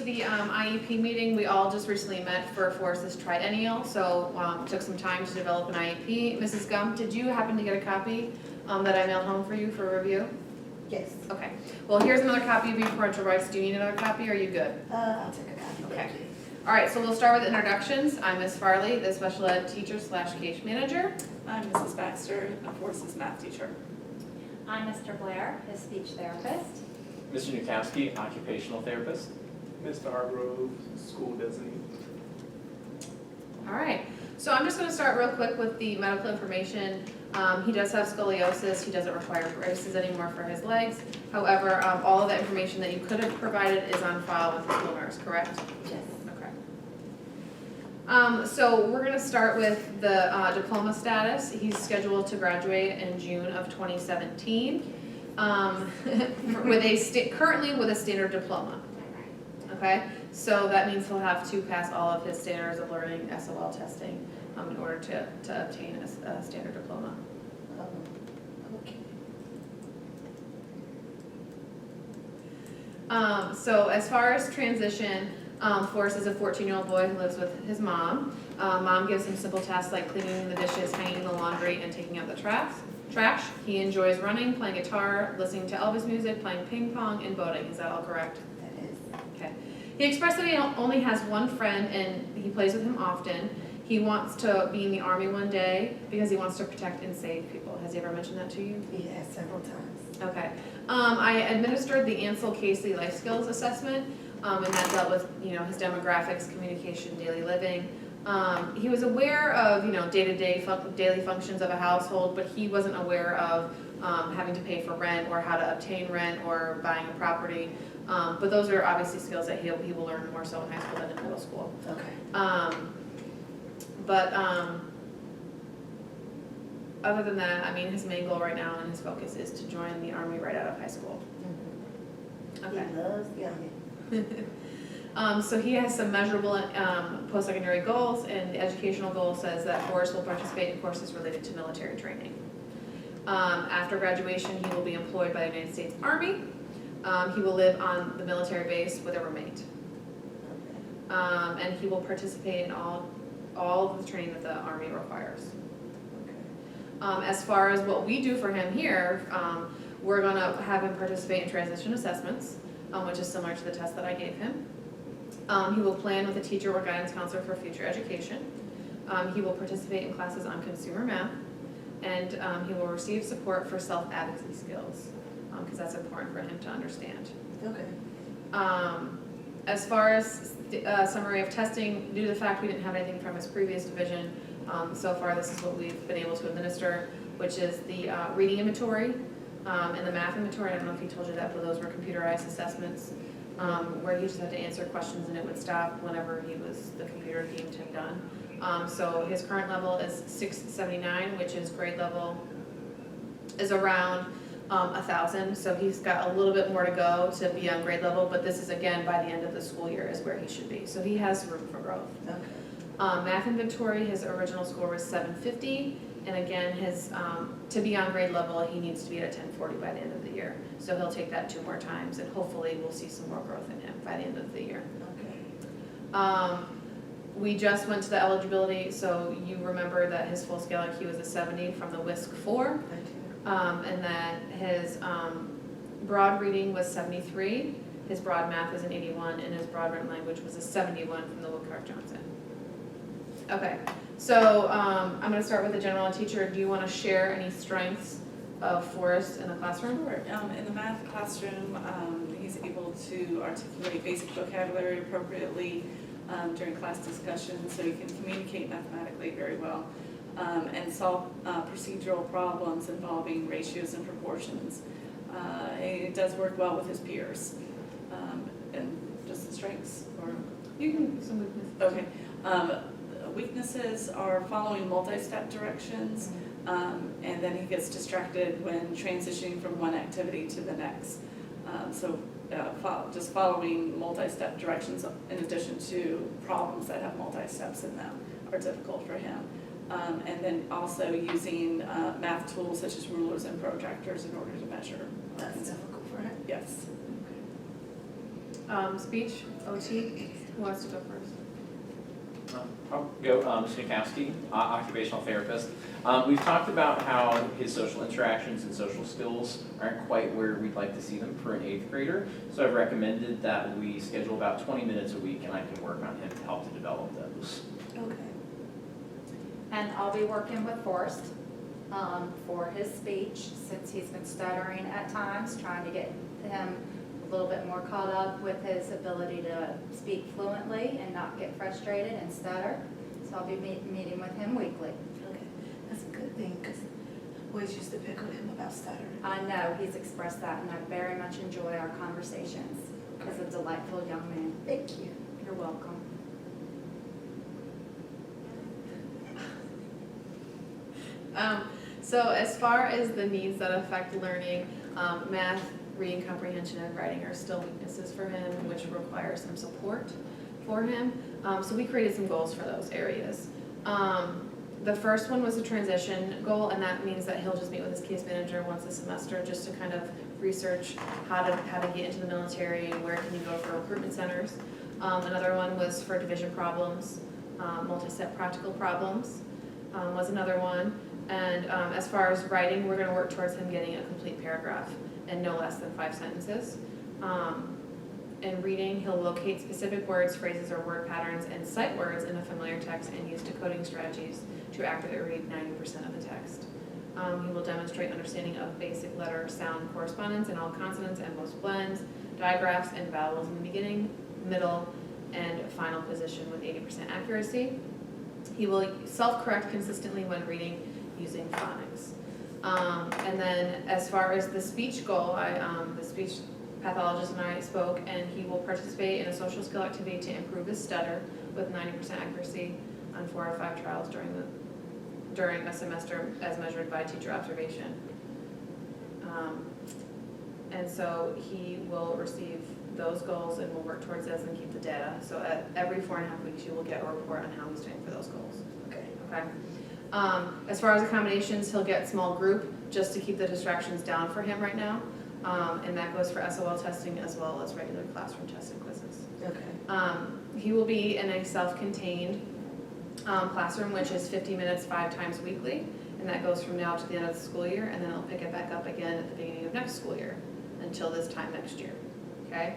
to the IEP meeting. We all just recently met for Forrest's triennial, so took some time to develop an IEP. Mrs. Gump, did you happen to get a copy that I mailed home for you for review? Yes. Okay. Well, here's another copy of your parental rights. Do you need another copy, or are you good? I'll take a copy. Okay. All right, so we'll start with introductions. I'm Ms. Farley, the special ed teacher / case manager. I'm Mrs. Baxter, a Force's math teacher. I'm Mr. Blair, his speech therapist. Mr. Nukowski, occupational therapist. Mr. Hargrove, school designee. All right, so I'm just going to start real quick with the medical information. He does have scoliosis. He doesn't require braces anymore for his legs. However, all of the information that you could have provided is on file with the school nurse, correct? Yes. So we're going to start with the diploma status. He's scheduled to graduate in June of 2017 currently with a standard diploma. Okay, so that means he'll have to pass all of his standards of learning SOL testing in order to obtain a standard diploma. Okay. So as far as transition, Forrest is a 14-year-old boy who lives with his mom. Mom gives him simple tasks like cleaning the dishes, hanging the laundry, and taking out the trash. He enjoys running, playing guitar, listening to Elvis music, playing ping pong, and boating. Is that all correct? That is. Okay. He expressed that he only has one friend and he plays with him often. He wants to be in the Army one day because he wants to protect and save people. Has he ever mentioned that to you? He has several times. Okay. I administered the Ansel Casey Life Skills Assessment, and that dealt with, his demographics, communication, daily living. He was aware of, day-to-day daily functions of a household, but he wasn't aware of having to pay for rent or how to obtain rent or buying a property. But those are obviously skills that he will learn more so in high school than in middle school. Okay. Other than that, his main goal right now and his focus is to join the Army right out of high school. Mm-hmm. Okay. He loves the Army. So he has some measurable post-secondary goals, and the educational goal says that Forrest will participate in courses related to military training. After graduation, he will be employed by the United States Army. He will live on the military base with a roommate. And he will participate in all of the training that the Army requires. As far as what we do for him here, we're going to have him participate in transition assessments, which is similar to the test that I gave him. He will plan with a teacher or guidance counselor for future education. He will participate in classes on consumer math, and he will receive support for self-advocacy skills, because that's important for him to understand. Okay. As far as summary of testing, due to the fact we didn't have anything from his previous division, so far this is what we've been able to administer, which is the reading inventory and the math inventory. I don't know if he told you that, but those were computerized assessments where he just had to answer questions and it would stop whenever the computer deemed him done. So his current level is 679, which is grade level is around 1,000. So he's got a little bit more to go to be on grade level, but this is again by the end of the school year is where he should be. So he has room for growth. Okay. Math inventory, his original score was 750, and again, his to be on grade level, he needs to be at a 1040 by the end of the year. So he'll take that 2 more times, and hopefully we'll see some more growth in him by the end of the year. Okay. We just went to the eligibility, so you remember that his full scale IQ was a 70 from the WISC-4, and that his broad reading was 73, his broad math was an 81, and his broad written language was a 71 from the Woodcock-Johnson. Okay, so I'm going to start with the general ed teacher. Do you want to share any strengths of Forrest in the classroom? Sure. In the math classroom, he's able to articulate basic vocabulary appropriately during class discussions, so he can communicate mathematically very well and solve procedural problems involving ratios and proportions. He does work well with his peers. And just the strengths, or You can give some weaknesses. okay. Weaknesses are following multi-step directions, and then he gets distracted when transitioning from one activity to the next. Just following multi-step directions in addition to problems that have multi-steps in them are difficult for him. And then also using math tools such as rulers and protractors in order to measure. That's difficult for him. Yes. Speech, OT, who wants to go first? I'll go, Mr. Nikowski, occupational therapist. We've talked about how his social interactions and social skills aren't quite where we'd like to see them for an 8th grader. So I've recommended that we schedule about 20 minutes a week and I can work on him to help to develop those. Okay. And I'll be working with Forrest for his speech, since he's been stuttering at times, trying to get him a little bit more caught up with his ability to speak fluently and not get frustrated and stutter. So I'll be meeting with him weekly. Okay, that's a good thing, because boys used to pick on him about stuttering. I know he's expressed that, and I very much enjoy our conversations. He's a delightful young man. Thank you. You're welcome. So as far as the needs that affect learning, math, reading comprehension, and writing are still weaknesses for him, which require some support for him. So we created some goals for those areas. The first one was a transition goal, and that means that he'll just meet with his case manager once a semester just to kind of research how to get into the military, where can you go for recruitment centers. Another one was for division problems, multi-set practical problems was another one. And as far as writing, we're going to work towards him getting a complete paragraph and no less than 5 sentences. In reading, he'll locate specific words, phrases, or word patterns and sight words in a familiar text and use decoding strategies to accurately read 90% of the text. He will demonstrate understanding of basic letter sound correspondence in all consonants and most blends, digraphs and vowels in the beginning, middle, and final position with 80% accuracy. He will self-correct consistently when reading using phonics. And then as far as the speech goal, the speech pathologist and I spoke, and he will participate in a social skill activity to improve his stutter with 90% accuracy on 4 or 5 trials during a semester as measured by teacher observation. And so he will receive those goals and will work towards those and keep the data. So at every 4.5 weeks, you will get a report on how he's doing for those goals. Okay. Okay. As far as accommodations, he'll get small group just to keep the distractions down for him right now. And that goes for SOL testing as well as regular classroom tests and quizzes. Okay. He will be in a self-contained classroom, which is 50 minutes 5 times weekly. And that goes from now to the end of the school year, and then he'll pick it back up again at the beginning of next school year until this time next year. Okay?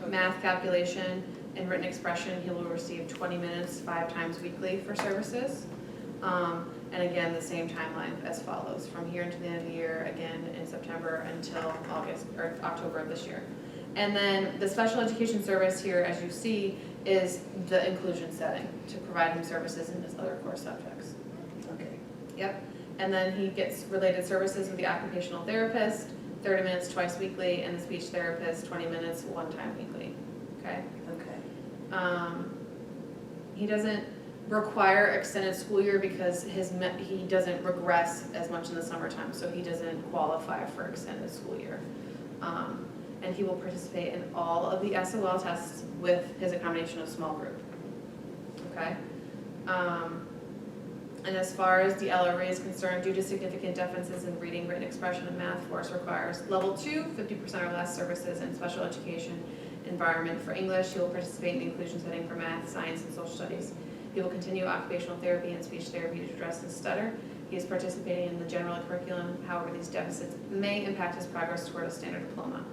Math, calculation, and written expression, he will receive 20 minutes 5 times weekly for services. And again, the same timeline as follows, from here until the end of the year, again in September until August or October of this year. And then the special education service here, as you see, is the inclusion setting to provide him services in his other core subjects. Okay. Yep. And then he gets related services with the occupational therapist, 30 minutes twice weekly, and the speech therapist, 20 minutes 1 time weekly. Okay? Okay. He doesn't require extended school year because he doesn't regress as much in the summertime, so he doesn't qualify for extended school year. And he will participate in all of the SOL tests with his accommodation of small group. Okay? And as far as the LRA is concerned, due to significant differences in reading, written expression, and math, Forrest requires level 2, 50% or less services in special education environment. For English, he will participate in the inclusion setting for math, science, and social studies. He will continue occupational therapy and speech therapy to address his stutter. He is participating in the general curriculum, however these deficits may impact his progress toward a standard diploma.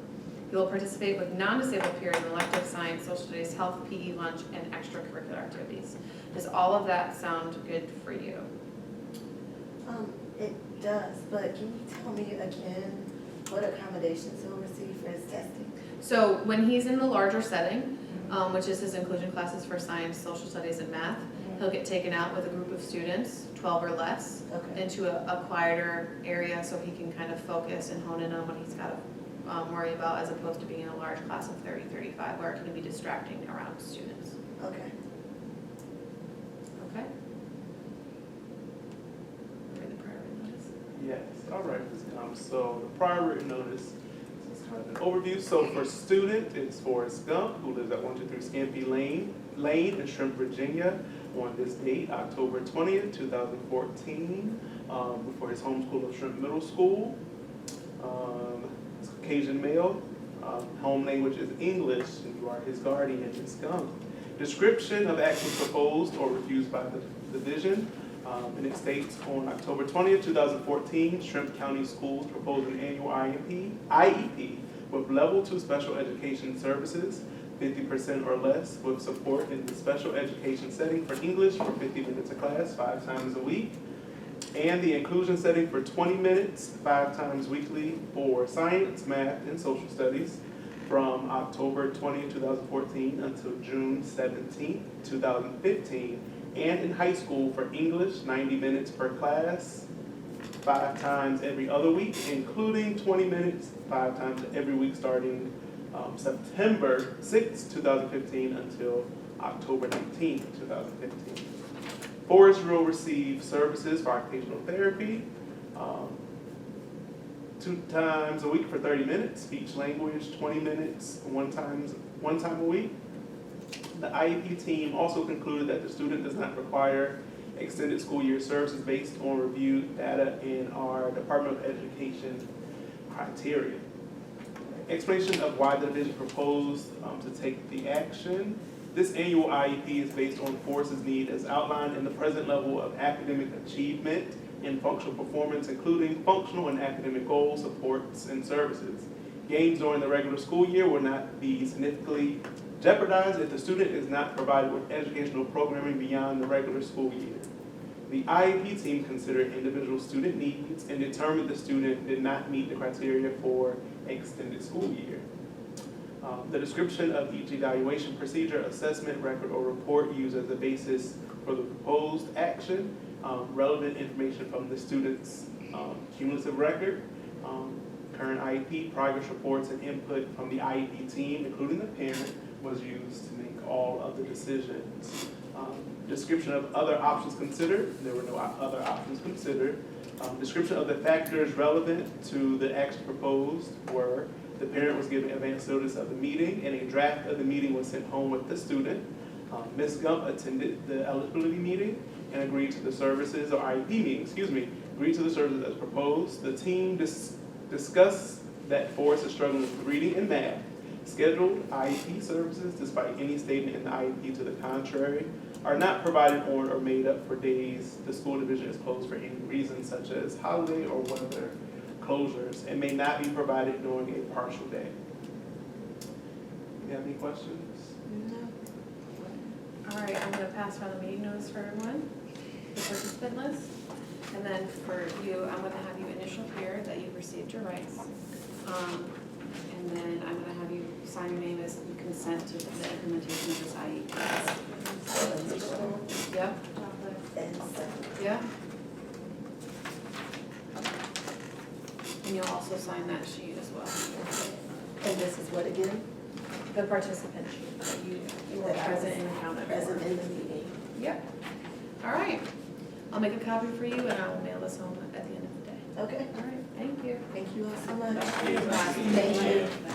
He will participate with non-disabled peers in elective science, social studies, health, PE, lunch, and extracurricular activities. Does all of that sound good for you? It does, but can you tell me again what accommodations he'll receive for his testing? So when he's in the larger setting, which is his inclusion classes for science, social studies, and math, he'll get taken out with a group of students, 12 or less, Okay. into a quieter area so he can kind of focus and hone in on what he's got to worry about, as opposed to being in a large class of 30, 35, where it can be distracting around students. Okay. Okay? Read the prior written notice. Yes, all right. So the prior written notice is kind of an overview. So for student, it's Forrest Gump, who lives at 123 Scampy Lane in Shrimp, Virginia, on this date, October 20th, 2014, before his home school of Shrimp Middle School. He's Caucasian male, Home language is English, and you are his guardian, Ms. Gump. Description of actions proposed or refused by the division. And it states on October 20th, 2014, Shrimp County Schools proposed an annual IEP with level 2 special education services, 50% or less, with support in the special education setting for English for 50 minutes a class, 5 times a week, and the inclusion setting for 20 minutes, 5 times weekly for science, math, and social studies from October 20th, 2014 until June 17th, 2015, and in high school for English, 90 minutes per class, 5 times every other week, including 20 minutes, 5 times every week starting September 6th, 2015 until October 19th, 2015. Forest will receive services for occupational therapy, 2 times a week for 30 minutes, speech language, 20 minutes, one time a week. The IEP team also concluded that the student does not require extended school year services based on reviewed data in our Department of Education criteria. Explanation of why the division proposed to take the action. This annual IEP is based on Forest's need as outlined in the present level of academic achievement and functional performance, including functional and academic goals, supports, and services. Gains during the regular school year will not be significantly jeopardized if the student is not provided with educational programming beyond the regular school year. The IEP team considered individual student needs and determined the student did not meet the criteria for extended school year. The description of each evaluation procedure, assessment, record, or report used as a basis for the proposed action, relevant information from the student's cumulative record, current IEP, progress reports, and input from the IEP team, including the parent, was used to make all of the decisions. Description of other options considered. There were no other options considered. Description of the factors relevant to the action proposed were: the parent was given advance notice of the meeting, and a draft of the meeting was sent home with the student. Ms. Gump attended the eligibility meeting and agreed to the services, or IEP meeting, agreed to the services as proposed. The team discussed that Forrest is struggling with reading and math, scheduled IEP services despite any statement in the IEP to the contrary, are not provided on or made up for days the school division is closed for any reason such as holiday or weather closures, and may not be provided during a partial day. You have any questions? No. All right, I'm gonna pass around the meeting notice for everyone, the participant list. And then for you, I'm gonna have you initial here that you've received your rights. And then I'm gonna have you sign your name as you consent to the implementation of this IEP. Yep, And second. yeah. And you'll also sign that sheet as well. And this is what again? The participant sheet, that you were present and accounted for. Present in the meeting. Yep. All right. I'll make a copy for you and I will mail this home at the end of the day. Okay, All right, thank you. thank you all so much. Thank you. Thank you.